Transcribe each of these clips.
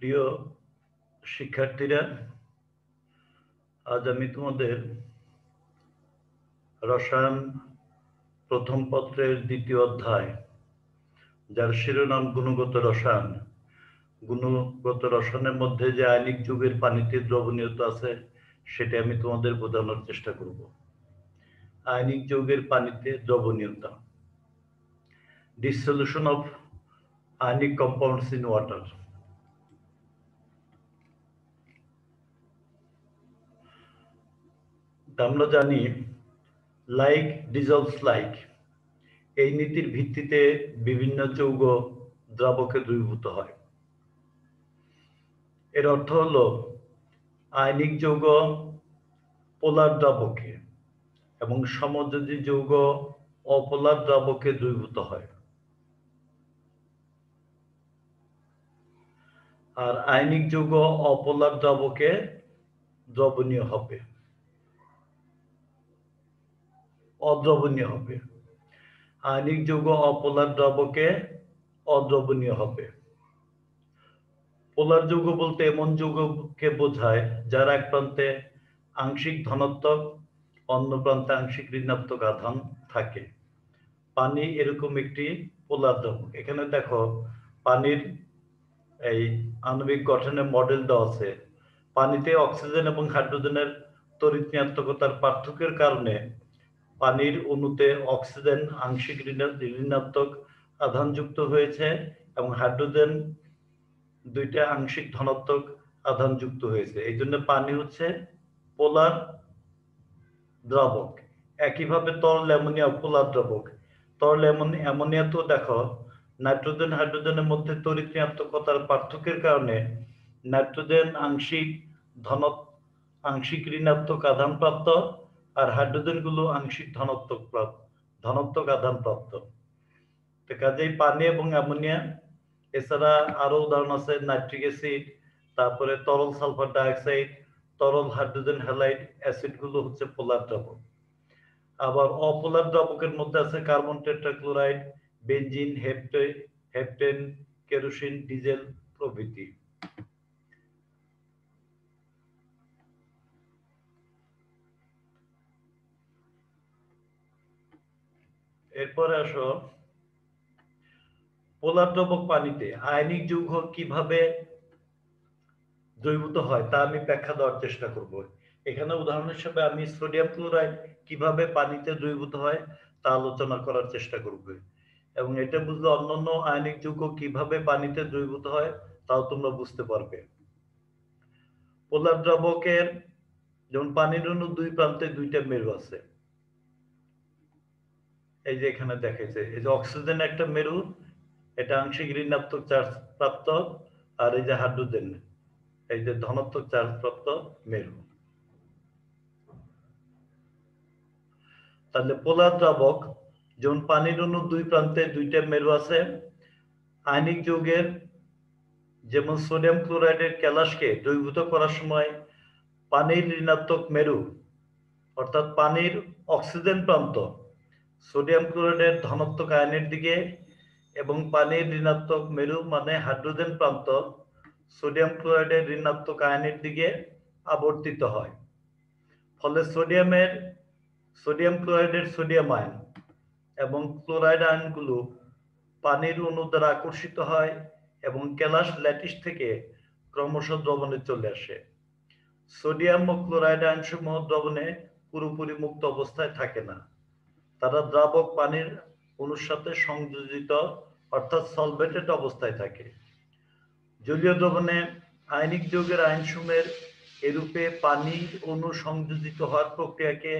প্রিয় শিক্ষার্থীরা, আজ আমি তোমাদের রসায়ন প্রথম পত্রের দ্বিতীয় অধ্যায়, যার শিরোনাম গুণগত রসায়ন। গুণগত রসায়নের মধ্যে যে আয়নিক যৌগের পানিতে দ্রবণীয়তা আছে সেটা আমি তোমাদের বোঝানোর চেষ্টা করব। আয়নিক যৌগের পানিতে দ্রবণীয়তা, dissolution of ionic compounds in water। আমরা জানি লাইক ডিজলভস লাইক, এই নীতির ভিত্তিতে বিভিন্ন যৌগ দ্রাবকে দ্রবীভূত হয়। এর অর্থ হলো আয়নিক যৌগ পোলার দ্রাবকে এবং সমযোজী যৌগ অপোলার দ্রাবকে দ্রবীভূত হয়। আর আয়নিক যৌগ অপোলার দ্রাবকে দ্রবণীয় হবে, অদ্রবণীয় হবে। আয়নিক যৌগ অপোলার দ্রাবকে অদ্রবণীয় হবে। পোলার যৌগ বলতে এমন যৌগকে বোঝায় যার এক প্রান্তে আংশিক ধনাত্মক, অন্য প্রান্তে আংশিক ঋণাত্মক আধান থাকে। পানি এরকম একটি পোলার দ্রাবক। এখানে দেখো পানির এই আণবিক গঠনের মডেল দেওয়া আছে। পানিতে অক্সিজেন এবং হাইড্রোজেনের তড়িৎ ঋণাত্মকতার পার্থক্যের কারণে পানির অণুতে অক্সিজেন আংশিক ঋণাত্মক আধান যুক্ত হয়েছে এবং হাইড্রোজেন দুইটা আংশিক ধনাত্মক আধান যুক্ত হয়েছে। এই জন্য পানি হচ্ছে পোলার দ্রাবক। একইভাবে তরল অ্যামোনিয়া পোলার দ্রাবক। তরল অ্যামোনিয়া তো দেখো নাইট্রোজেন হাইড্রোজেনের মধ্যে তড়িৎ ঋণাত্মকতার পার্থক্যের কারণে নাইট্রোজেন আংশিক ঋণাত্মক আধান প্রাপ্ত আর হাইড্রোজেন গুলো আংশিক ধনাত্মক আধান প্রাপ্ত। তো কাজেই পানি এবং অ্যামোনিয়া, এছাড়া আরো উদাহরণ আছে নাইট্রিক অ্যাসিড, তারপরে তরল সালফার ডাইঅক্সাইড, তরল হাইড্রোজেন হ্যালাইড অ্যাসিড গুলো হচ্ছে পোলার দ্রাবক। আবার অপোলার দ্রাবকের মধ্যে আছে carbon tetrachloride, benzene, heptane, kerosene, diesel প্রভৃতি। এরপরে আসো পোলার দ্রাবক পানিতে আয়নিক যৌগ কিভাবে দ্রবীভূত হয় তা আমি ব্যাখ্যা দেওয়ার চেষ্টা করব। এখানে উদাহরণ হিসেবে আমি সোডিয়াম ক্লোরাইড কিভাবে পানিতে দ্রবীভূত হয় তা আলোচনা করার চেষ্টা করব, এবং এটা বুঝলে অন্যান্য আয়নিক যৌগ কিভাবে পানিতে দ্রবীভূত হয় তাও তোমরা বুঝতে পারবে। পোলার দ্রাবকের যেমন পানির অণু দুই প্রান্তে দুইটা মেরু আছে। এই যে এখানে দেখাইছে, এই যে অক্সিজেন একটা মেরু, এটা আংশিক ঋণাত্মক চার্জ প্রাপ্ত, আর এই যে হাইড্রোজেন এই যে ধনাত্মক চার্জ প্রাপ্ত মেরু। তাহলে পোলার দ্রাবক যেমন পানির অণু দুই প্রান্তে দুইটা মেরু আছে। আয়নিক যৌগের যেমন সোডিয়াম ক্লোরাইডের কেলাসকে দ্রবীভূত করার সময় পানির ঋণাত্মক মেরু অর্থাৎ পানির অক্সিজেন প্রান্ত সোডিয়াম ক্লোরাইডের ধনাত্মক আয়নের দিকে এবং পানির ঋণাত্মক মেরু মানে হাইড্রোজেন প্রান্ত সোডিয়াম ক্লোরাইডের ঋণাত্মক আয়নের দিকে আবর্তিত হয়। ফলে সোডিয়াম ক্লোরাইডের সোডিয়াম আয়ন এবং ক্লোরাইড আয়নগুলো পানির অণু দ্বারা আকর্ষিত হয় এবং কেলাস ল্যাটিস থেকে ক্রমশ দ্রবণে চলে আসে। সোডিয়াম ও ক্লোরাইড আয়নসমূহ দ্রবণে পুরোপুরি মুক্ত অবস্থায় থাকে না, তারা দ্রাবক পানির অণুর সাথে সংযোজিত অর্থাৎ সলভেটেড অবস্থায় থাকে। জলীয় দ্রবণে আয়নিক যৌগের আয়নসমূহের এরূপে পানি অণু সংযোজিত হওয়ার প্রক্রিয়াকে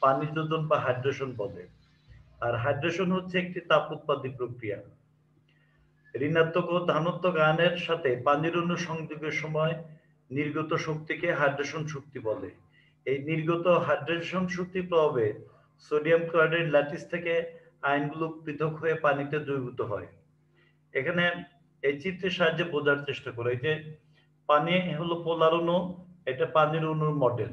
পানি যোজন বা হাইড্রেশন বলে। আর হাইড্রেশন হচ্ছে একটি তাপ উৎপাদী প্রক্রিয়া। ঋণাত্মক ও ধনাত্মক আয়নের সাথে পানির অণু সংযোগের সময় নির্গত শক্তিকে হাইড্রেশন শক্তি বলে। এই নির্গত হাইড্রেশন শক্তির প্রভাবে সোডিয়াম ক্লোরাইডের ল্যাটিস থেকে আয়নগুলো পৃথক হয়ে পানিতে দ্রবীভূত হয়। এখানে এই চিত্রের সাহায্যে বোঝার চেষ্টা করে, যে পানি হলো পোলার অণু, এটা পানির অণুর মডেল।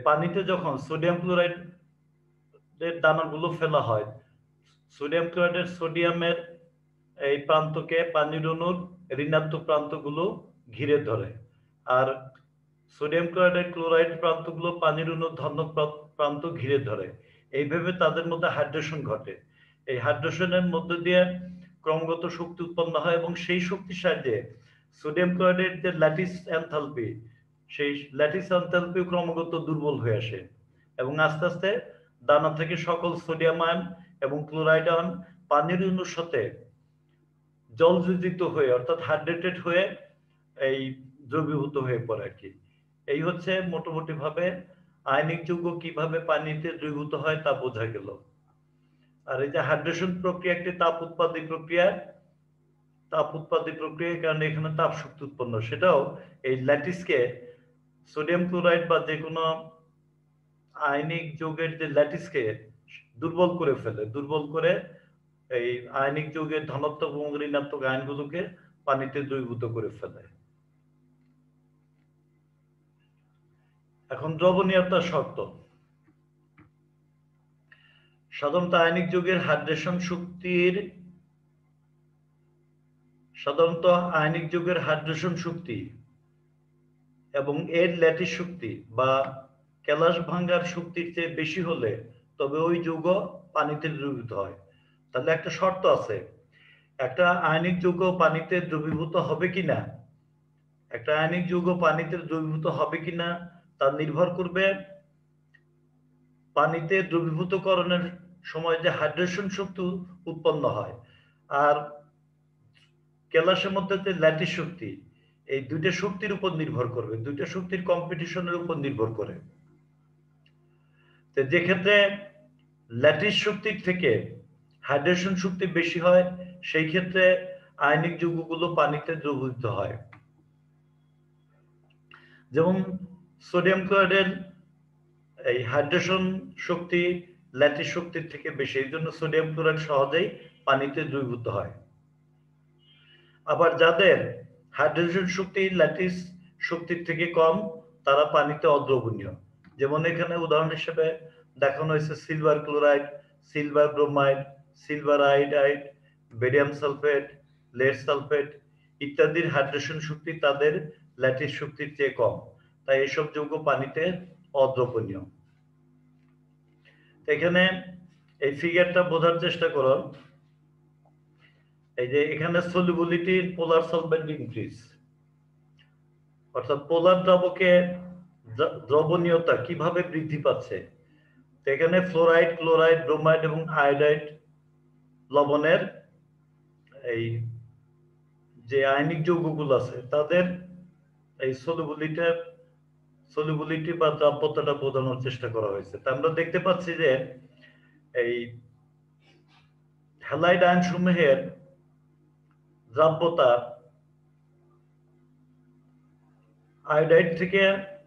পানিতে যখন সোডিয়াম ক্লোরাইডের দানাগুলো ফেলা হয়, সোডিয়াম ক্লোরাইডের সোডিয়ামের এই প্রান্তকে পানির অণুর ঋণাত্মক প্রান্তগুলো ঘিরে ধরে, আর সোডিয়াম ক্লোরাইড ক্লোরাইড প্রান্তগুলো পানির অণুর ধনাত্মক প্রান্ত ঘিরে ধরে। এইভাবে তাদের মধ্যে হাইড্রেশন ঘটে। এই হাইড্রেশনের মধ্য দিয়ে ক্রমাগত শক্তি উৎপন্ন হয় এবং সেই শক্তির সাহায্যে সোডিয়াম ক্লোরাইডের যে ল্যাটিস এনথালপি, সেই ল্যাটিস এনথালপি ক্রমাগত দুর্বল হয়ে আসে এবং আস্তে আস্তে দানা থেকে সকল সোডিয়াম আয়ন এবং ক্লোরাইড আয়ন পানির অণুর সাথে জলযোজিত হয়ে অর্থাৎ হাইড্রেটেড হয়ে এই দ্রবীভূত হয়ে পড়ে আর কি। এই হচ্ছে মোটামুটি ভাবে আয়নিক যৌগ কিভাবে পানিতে দ্রবীভূত হয় তা বোঝা গেল। আর এই যে হাইড্রেশন প্রক্রিয়া একটি তাপ উৎপাদী প্রক্রিয়া, তাপ উৎপাদী প্রক্রিয়ার কারণে এখানে তাপ শক্তি উৎপন্ন, সেটাও এই ল্যাটিসকে সোডিয়াম ক্লোরাইড বা যে কোনো আয়নিক যৌগের যে ল্যাটিসকে দুর্বল করে ফেলে, দুর্বল করে এই আয়নিক যৌগের ধনাত্মক এবং ঋণাত্মক আয়নগুলোকে পানিতে দ্রবীভূত করে ফেলে। এখন দ্রবণীয়তার শর্ত। সাধারণত আয়নিক যৌগের হাইড্রেশন শক্তির শক্তি এবং এর ল্যাটিস শক্তি বা কেলাস ভাঙ্গার শক্তির চেয়ে বেশি হলে তবে ওই যৌগ পানিতে দ্রবীভূত হয়। তাহলে একটা শর্ত আছে, একটা আয়নিক যৌগ পানিতে দ্রবীভূত হবে কিনা, একটা আয়নিক যৌগ পানিতে দ্রবীভূত হবে কিনা তা নির্ভর করবে পানিতে দ্রবীভূতকরণের সময় যে হাইড্রেশন শক্তি উৎপন্ন হয় আর কেলাসের মধ্যে যে ল্যাটিস শক্তি, এই দুইটা শক্তির উপর নির্ভর করবে, দুইটা শক্তির কম্পিটিশনের উপর নির্ভর করে। তো যে ক্ষেত্রে ল্যাটিস শক্তির থেকে হাইড্রেশন শক্তি বেশি হয় সেই ক্ষেত্রে আয়নিক যৌগগুলো পানিতে দ্রবীভূত হয়। যেমন সোডিয়াম ক্লোরাইডের এই হাইড্রেশন শক্তি ল্যাটিস শক্তির থেকে বেশি, এই জন্য সোডিয়াম ক্লোরাইড সহজেই পানিতে দ্রবীভূত হয়। আবার যাদের হাইড্রোজেন শক্তি ল্যাটিস শক্তির থেকে কম তারা পানিতে অদ্রবণীয়। যেমন এখানে উদাহরণ হিসেবে দেখানো হয়েছে silver chloride, silver bromide, silver iodide, barium sulphate, lead sulphate ইত্যাদির হাইড্রেশন শক্তি তাদের ল্যাটিস শক্তির চেয়ে কম, তাই এসব যৌগ পানিতে অদ্রবণীয়। এখানে এই ফিগারটা বোঝার চেষ্টা করুন। এই যে এখানে সলিবিলিটি পোলার সলভেন্ট ইনক্রিজ, অর্থাৎ পোলার দ্রাবকে দ্রবণীয়তা কিভাবে বৃদ্ধি পাচ্ছে। এখানে ফ্লোরাইড, ক্লোরাইড, ব্রোমাইড এবং আয়োডাইড লবণের এই যে আয়নিক যৌগগুলো আছে তাদের এই সলিবিলিটি বা দ্রাব্যতাটা বোঝানোর চেষ্টা করা হয়েছে। তা আমরা দেখতে পাচ্ছি যে এই হ্যালাইড আয়ন সমূহের দ্রাব্যতা আয়োডাইড থেকে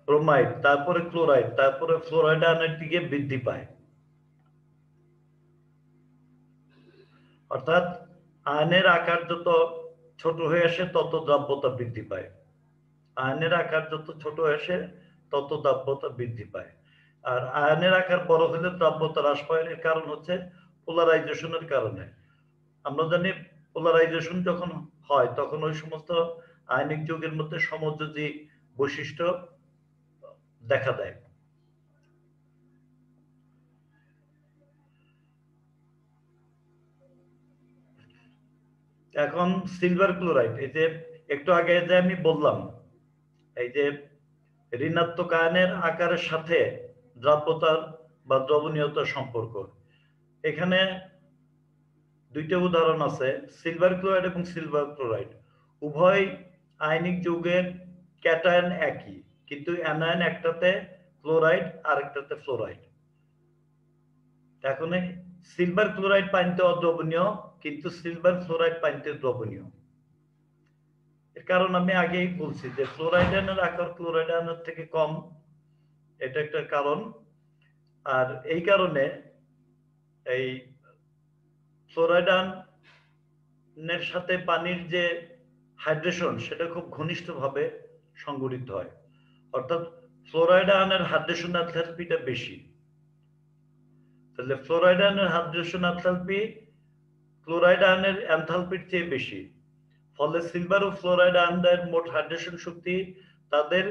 ব্রোমাইড, তারপরে ক্লোরাইড, তারপরে ফ্লোরাইড আয়নের দিকে বৃদ্ধি পায়। অর্থাৎ আয়নের আকার যত ছোট হয়ে আসে তত দ্রাব্যতা বৃদ্ধি পায়, আয়নের আকার যত ছোট হয়ে আসে তত দ্রাব্যতা বৃদ্ধি পায়। আর আয়নের আকার বড় হলে দ্রাব্যতা হ্রাস পায়, এর কারণ হচ্ছে পোলারাইজেশনের কারণে। আমরা জানি পোলারাইজেশন যখন হয় তখন ওই সমস্ত আয়নিক যৌগের মধ্যে সমযোজী বৈশিষ্ট্য দেখা দেয়। এখন সিলভার ক্লোরাইড, এই যে একটু আগে যে আমি বললাম এই যে ঋণাত্মক আয়নের আকারের সাথে দ্রাব্যতার বা দ্রবণীয়তার সম্পর্ক, এখানে দুইটা উদাহরণ আছে, সিলভার ক্লোরাইড এবং সিলভার ক্লোরাইড উভয় আয়নিক যৌগের ক্যাটায়ন একই, কিন্তু অ্যানায়ন একটাতে ক্লোরাইড আর একটাতে ফ্লোরাইড। এখন সিলভার ক্লোরাইড পানিতে অদ্রবণীয় কিন্তু সিলভার ফ্লোরাইড পানিতে দ্রবণীয়। এর কারণ আমি আগেই বলছি যে ফ্লোরাইড আয়নের আকার ক্লোরাইড আয়নের থেকে কম, এটা একটা কারণ। আর এই কারণে এই ফ্লোরাইড আয়নের সাথে পানির যে হাইড্রেশন সেটা খুব ঘনিষ্ঠভাবে সংগঠিত হয়, অর্থাৎ ফ্লোরাইড আয়নের হাইড্রেশন এনথালপিটা বেশি। তাহলে ফ্লোরাইড আয়নের হাইড্রেশন এনথালপি ক্লোরাইড আয়নের এনথালপির চেয়ে বেশি। ফলে সিলভার ও ফ্লোরাইড আয়নদের মোট হাইড্রেশন শক্তি তাদের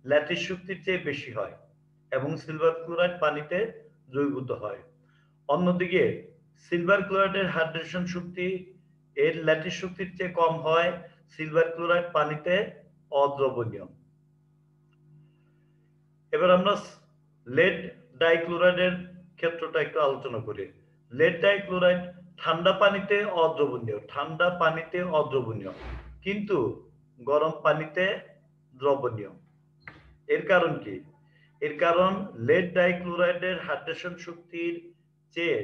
ল্যাটিস শক্তির চেয়ে বেশি হয় এবং সিলভার ক্লোরাইড পানিতে দ্রবীভূত হয়। অন্যদিকে সিলভার ক্লোরাইডের হাইড্রেশন শক্তি এর ল্যাটিস শক্তির চেয়ে কম হয়, সিলভার ক্লোরাইড পানিতে অদ্রবণীয়। এবার আমরা লেড ডাইক্লোরাইডের ক্ষেত্রটা একটু আলোচনা করি। লেড ডাইক্লোরাইড ঠান্ডা পানিতে অদ্রবণীয় কিন্তু গরম পানিতে দ্রবণীয়। এর কারণ কি? এর কারণ লেড ডাইক্লোরাইডের হাইড্রেশন শক্তির চেয়ে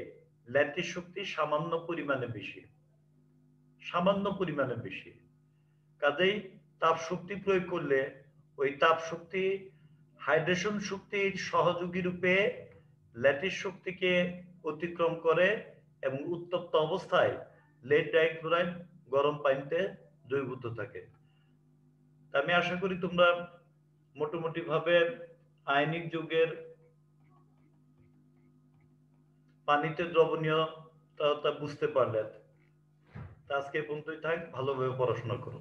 ল্যাটিস শক্তি সামান্য পরিমাণে বেশি। কাজেই তাপ শক্তি প্রয়োগ করলে ওই তাপ শক্তি হাইড্রেশন শক্তির সহযোগী রূপে ল্যাটিস শক্তিকে অতিক্রম করে এবং উত্তপ্ত অবস্থায় লেড ডাইক্লোরাইড গরম পানিতে দ্রবীভূত থাকে। আমি আশা করি তোমরা মোটামুটি ভাবে আয়নিক যৌগের পানিতে দ্রবণীয়তা বুঝতে পারলে। আজকে এই পর্যন্তই থাক, ভালোভাবে পড়াশোনা করো।